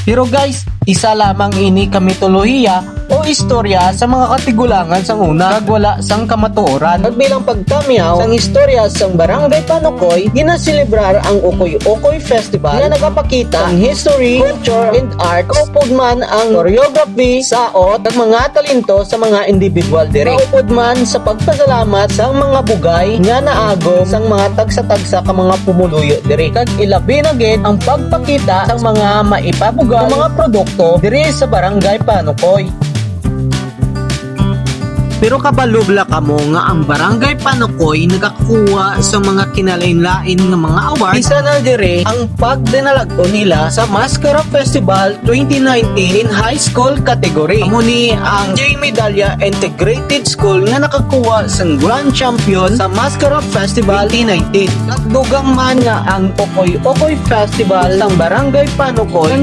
Pero guys, isa lamang ini kamitolohiya o istorya sa mga katigulangan sang una kag wala sang kamatuoran. Kag bilang pagtamiyaw sang istorya sang Barangay Panukoy, ginaselebrar ang Ukoy-Ukoy Festival na nagapakita ang history, culture, and arts. Kaupod man ang choreography, saot, at mga talento sa mga individual diri. Kaupod man sa pagpasalamat sa mga bugay nga naagom sang mga tagsa-tagsa ka mga pumuluyo diri. Kag ilabi na gid ang pagpakita sang mga maipabugal ng mga produkto diri sa Barangay Panukoy. Pero kabalubla kamo nga ang Barangay Panukoy nagakuha sa mga kinalain-lain nga mga awards. Isa na dire ang pagdinalagko nila sa Mascara Festival 2019 in high school category. Amo ni ang J Medalya Integrated School nga nakakuha sang Grand Champion sa Mascara Festival 2019. Nagdugang man nga ang Ukoy-Ukoy Festival ng Barangay Panukoy